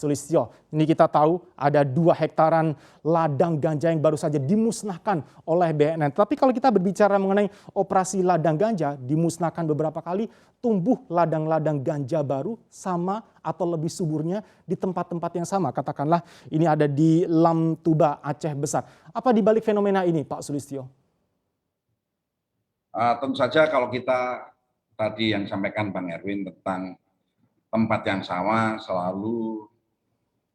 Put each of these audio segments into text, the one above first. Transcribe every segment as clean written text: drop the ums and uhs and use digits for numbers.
Sulistyo, ini kita tahu ada 2 hektaran ladang ganja yang baru saja dimusnahkan oleh BNN. Tapi kalau kita berbicara mengenai operasi ladang ganja, dimusnahkan beberapa kali, tumbuh ladang-ladang ganja baru sama atau lebih suburnya di tempat-tempat yang sama. Katakanlah ini ada di Lamtuba, Aceh Besar. Apa di balik fenomena ini, Pak Sulistyo? Tentu saja kalau kita tadi yang sampaikan Bang Erwin tentang tempat yang sama selalu,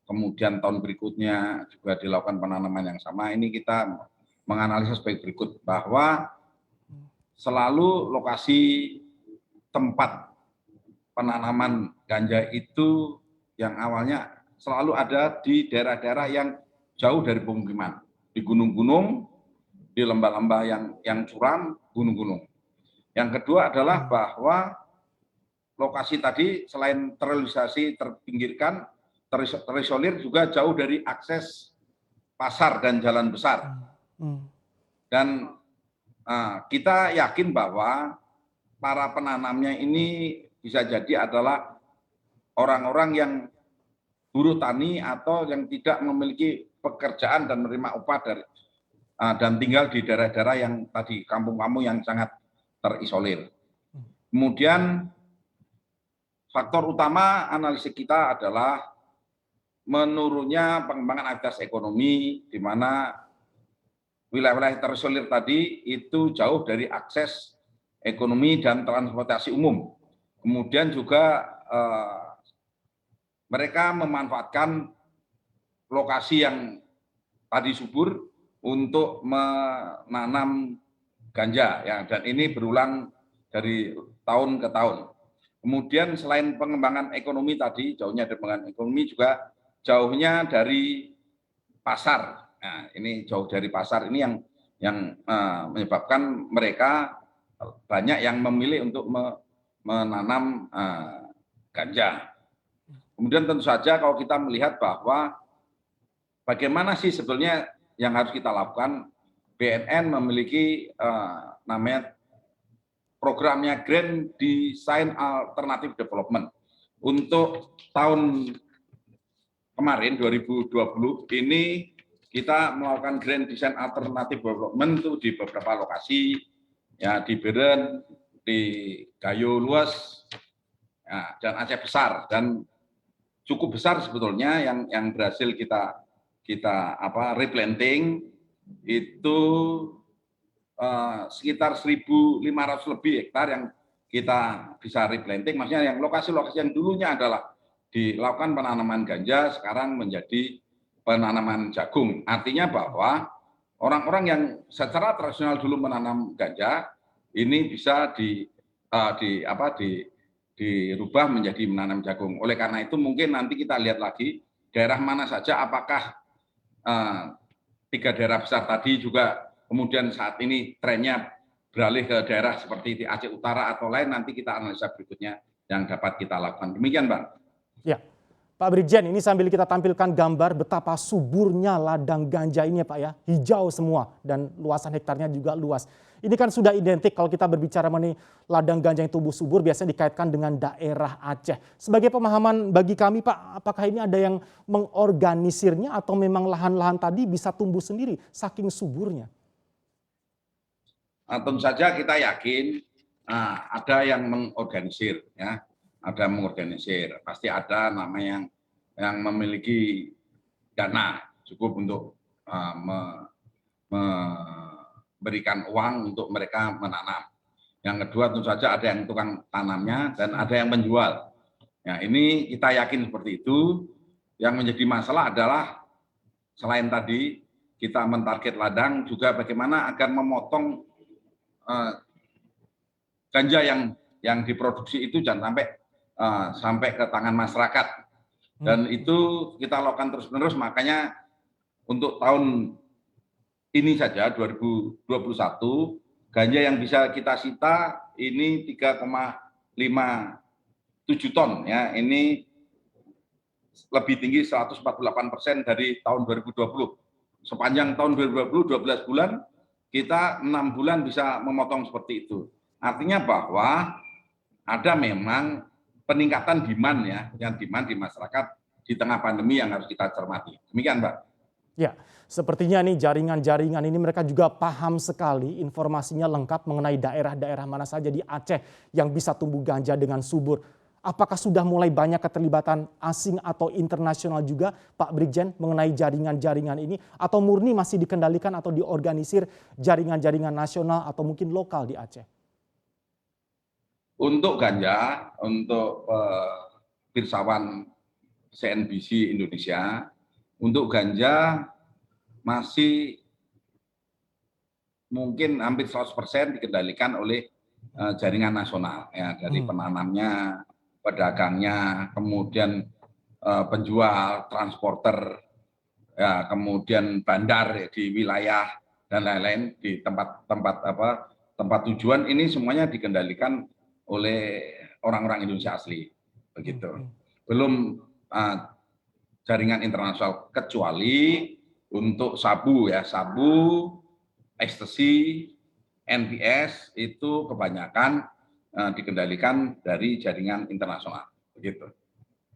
kemudian tahun berikutnya juga dilakukan penanaman yang sama, ini kita menganalisis sebagai berikut, bahwa selalu lokasi tempat penanaman ganja itu yang awalnya selalu ada di daerah-daerah yang jauh dari pemukiman, di gunung-gunung, di lembah-lembah yang curam, gunung-gunung. Yang kedua adalah bahwa lokasi tadi selain terrealisasi, terpinggirkan, terisolir juga jauh dari akses pasar dan jalan besar. Dan kita yakin bahwa para penanamnya ini bisa jadi adalah orang-orang yang buruh tani atau yang tidak memiliki pekerjaan dan menerima upah dari dan tinggal di daerah-daerah yang tadi kampung-kampung yang sangat terisolir. Kemudian faktor utama analisis kita adalah menurunnya pengembangan aktivitas ekonomi, di mana wilayah-wilayah terisolir tadi itu jauh dari akses ekonomi dan transportasi umum. Kemudian juga mereka memanfaatkan lokasi yang tadi subur untuk menanam ganja, ya, dan ini berulang dari tahun ke tahun. Kemudian selain pengembangan ekonomi tadi, jauhnya dari pengembangan ekonomi juga jauhnya dari pasar. Nah, ini jauh dari pasar ini yang menyebabkan mereka banyak yang memilih untuk menanam ganja. Kemudian tentu saja kalau kita melihat bahwa bagaimana sih sebetulnya yang harus kita lakukan, BNN memiliki namanya programnya Grand Design Alternative Development. Untuk tahun kemarin 2020 ini kita melakukan Grand Design Alternative Development itu di beberapa lokasi, ya, di Beren, di Gayo Luas, ya, dan Aceh Besar, dan cukup besar sebetulnya yang berhasil kita replanting itu sekitar 1.500 lebih hektar yang kita bisa replanting, maksudnya yang lokasi-lokasi yang dulunya adalah dilakukan penanaman ganja sekarang menjadi penanaman jagung. Artinya bahwa orang-orang yang secara tradisional dulu menanam ganja ini bisa dirubah menjadi menanam jagung. Oleh karena itu mungkin nanti kita lihat lagi daerah mana saja, apakah 3 daerah besar tadi juga kemudian saat ini trennya beralih ke daerah seperti di Aceh Utara atau lain, nanti kita analisa berikutnya yang dapat kita lakukan. Demikian, Bang. Ya, Pak Brigjen, ini sambil kita tampilkan gambar betapa suburnya ladang ganja ini ya Pak ya, hijau semua dan luasan hektarnya juga luas. Ini kan sudah identik kalau kita berbicara mengenai ladang ganja yang tumbuh subur biasanya dikaitkan dengan daerah Aceh. Sebagai pemahaman bagi kami Pak, apakah ini ada yang mengorganisirnya atau memang lahan-lahan tadi bisa tumbuh sendiri saking suburnya? Tentu saja kita yakin ada yang mengorganisir, ya. Ada mengorganisir, pasti ada nama yang memiliki dana cukup untuk memberikan uang untuk mereka menanam. Yang kedua tentu saja ada yang tukang tanamnya dan ada yang menjual. Ya, ini kita yakin seperti itu. Yang menjadi masalah adalah selain tadi kita mentarget ladang, juga bagaimana agar memotong ganja yang diproduksi itu jangan sampai ke tangan masyarakat, dan itu kita lakukan terus-menerus. Makanya untuk tahun ini saja 2021 ganja yang bisa kita sita ini 3,57 ton, ya, ini lebih tinggi 148% dari tahun 2020. Sepanjang tahun 2020 12 bulan kita 6 bulan bisa memotong seperti itu. Artinya bahwa ada memang peningkatan demand, ya, yang demand di masyarakat di tengah pandemi yang harus kita cermati. Demikian, Mbak. Ya, sepertinya nih jaringan-jaringan ini mereka juga paham sekali, informasinya lengkap mengenai daerah-daerah mana saja di Aceh yang bisa tumbuh ganja dengan subur. Apakah sudah mulai banyak keterlibatan asing atau internasional juga, Pak Brigjen, mengenai jaringan-jaringan ini? Atau murni masih dikendalikan atau diorganisir jaringan-jaringan nasional atau mungkin lokal di Aceh? Untuk ganja, untuk pirsawan CNBC Indonesia, untuk ganja masih mungkin hampir 100% dikendalikan oleh jaringan nasional, ya, dari penanamnya, pedagangnya, kemudian penjual, transporter, ya, kemudian bandar ya, di wilayah dan lain-lain di tempat tujuan, ini semuanya dikendalikan oleh orang-orang Indonesia asli, begitu. Belum jaringan internasional, kecuali untuk sabu, ya, sabu, ekstasi, NPS itu kebanyakan dikendalikan dari jaringan internasional, begitu.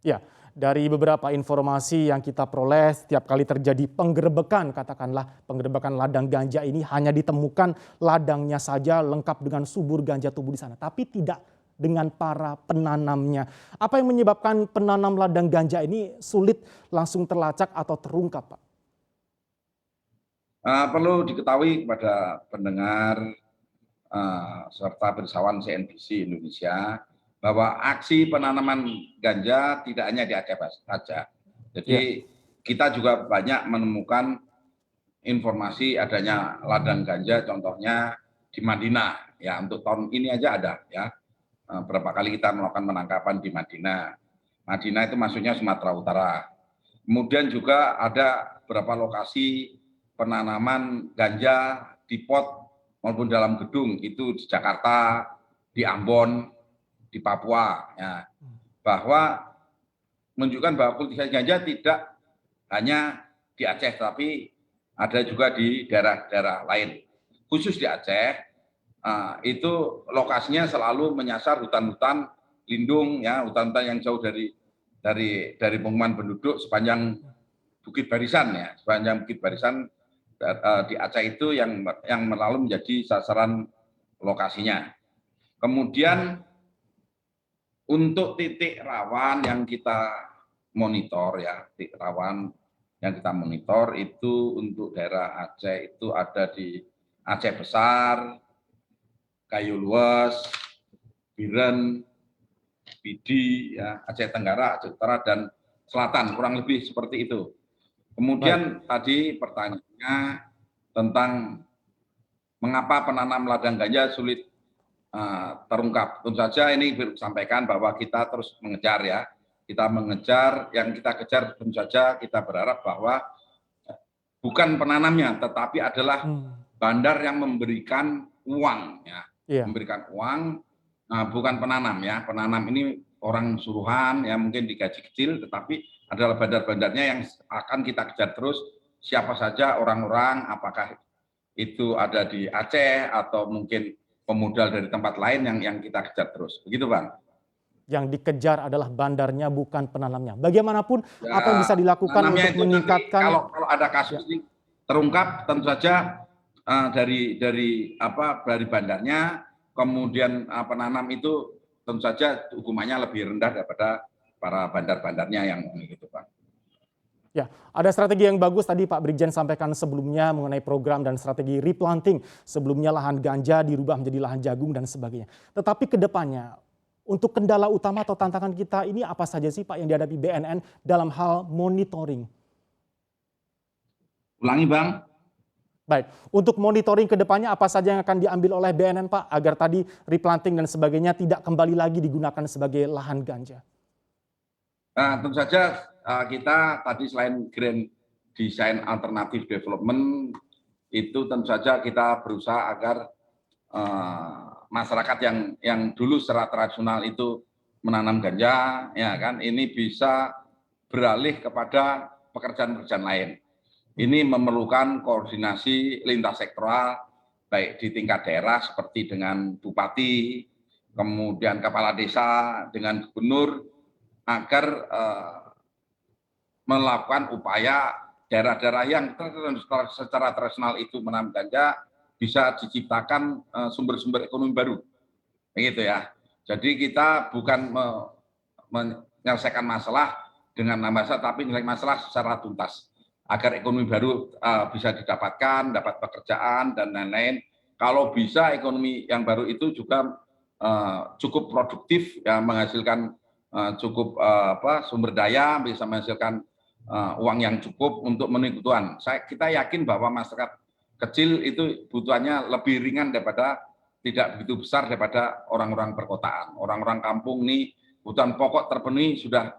Ya, dari beberapa informasi yang kita peroleh, setiap kali terjadi penggerebekan, katakanlah penggerebekan ladang ganja ini hanya ditemukan ladangnya saja lengkap dengan subur ganja tumbuh di sana, tapi tidak dengan para penanamnya. Apa yang menyebabkan penanam ladang ganja ini sulit langsung terlacak atau terungkap, Pak? Perlu diketahui kepada pendengar serta pirsawan CNBC Indonesia bahwa aksi penanaman ganja tidak hanya di Aceh saja. Jadi kita juga banyak menemukan informasi adanya ladang ganja, contohnya di Madinah. Ya, untuk tahun ini aja ada, ya. Berapa kali kita melakukan penangkapan di Madinah. Madinah itu maksudnya Sumatera Utara. Kemudian juga ada beberapa lokasi penanaman ganja di pot maupun dalam gedung, itu di Jakarta, di Ambon, di Papua, ya, bahwa menunjukkan bahwa kultivasi ganja tidak hanya di Aceh, tapi ada juga di daerah-daerah lain. Khusus di Aceh, itu lokasinya selalu menyasar hutan-hutan lindung, ya, hutan-hutan yang jauh dari pemukiman penduduk sepanjang Bukit Barisan, ya, sepanjang Bukit Barisan di Aceh itu yang lalu menjadi sasaran lokasinya. Kemudian untuk titik rawan yang kita monitor, ya, titik rawan yang kita monitor itu untuk daerah Aceh itu ada di Aceh Besar, Kayu Luas, Biren, Pidi, ya, Aceh Tenggara, Aceh Utara, dan Selatan, kurang lebih seperti itu. Kemudian tadi pertanyaannya tentang mengapa penanam ladang ganja sulit terungkap. Tentu saja ini sampaikan bahwa kita terus mengejar, ya. Kita mengejar, yang kita kejar tentu saja kita berharap bahwa bukan penanamnya, tetapi adalah bandar yang memberikan uang, ya. Memberikan uang, bukan penanam, ya. Penanam ini orang suruhan, ya, mungkin digaji kecil, tetapi adalah bandar-bandarnya yang akan kita kejar terus. Siapa saja orang-orang, apakah itu ada di Aceh atau mungkin pemodal dari tempat lain yang kita kejar terus. Begitu, Bang. Yang dikejar adalah bandarnya, bukan penanamnya. Bagaimanapun, ya, apa yang bisa dilakukan untuk meningkatkan? Kalau ada kasus ini terungkap, tentu saja dari bandarnya, kemudian penanam itu tentu saja hukumannya lebih rendah daripada para bandar-bandarnya yang gitu, Pak. Ya, ada strategi yang bagus tadi Pak Brigjen sampaikan sebelumnya mengenai program dan strategi replanting. Sebelumnya lahan ganja dirubah menjadi lahan jagung dan sebagainya. Tetapi ke depannya, untuk kendala utama atau tantangan kita ini apa saja sih Pak yang dihadapi BNN dalam hal monitoring? Ulangi, Bang. Baik, untuk monitoring ke depannya apa saja yang akan diambil oleh BNN Pak agar tadi replanting dan sebagainya tidak kembali lagi digunakan sebagai lahan ganja? Tentu saja kita tadi selain Grand Design Alternative Development itu tentu saja kita berusaha agar masyarakat yang dulu secara tradisional itu menanam ganja, ya kan, ini bisa beralih kepada pekerjaan-pekerjaan lain. Ini memerlukan koordinasi lintas sektoral, baik di tingkat daerah seperti dengan bupati, kemudian kepala desa, dengan gubernur, agar melakukan upaya daerah-daerah yang secara tradisional itu menanam ganja bisa diciptakan sumber-sumber ekonomi baru, begitu ya. Jadi kita bukan menyelesaikan masalah dengan nambah tapi nilai masalah secara tuntas agar ekonomi baru bisa didapatkan, dapat pekerjaan dan lain-lain. Kalau bisa ekonomi yang baru itu juga cukup produktif, ya, menghasilkan cukup sumber daya, bisa menghasilkan uang yang cukup untuk memenuhi kebutuhan. Kita yakin bahwa masyarakat kecil itu butuhannya lebih ringan daripada tidak begitu besar daripada orang-orang perkotaan. Orang-orang kampung nih kebutuhan pokok terpenuhi sudah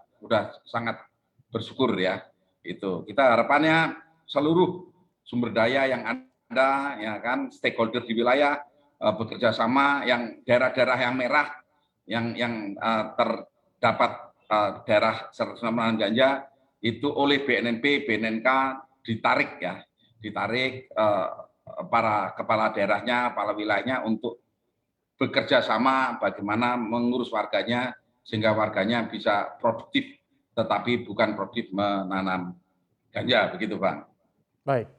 sangat bersyukur ya. Itu kita harapannya seluruh sumber daya yang ada, ya kan, stakeholder di wilayah bekerja sama, yang daerah-daerah yang merah yang terdapat daerah penanaman ganja itu oleh BNNP, BNNK ditarik para kepala daerahnya, kepala wilayahnya untuk bekerja sama bagaimana mengurus warganya sehingga warganya bisa produktif, tetapi bukan produktif menanam ganja, begitu Bang. Baik.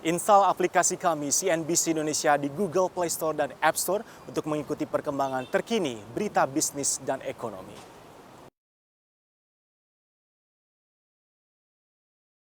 Install aplikasi kami CNBC Indonesia di Google Play Store dan App Store untuk mengikuti perkembangan terkini berita bisnis dan ekonomi.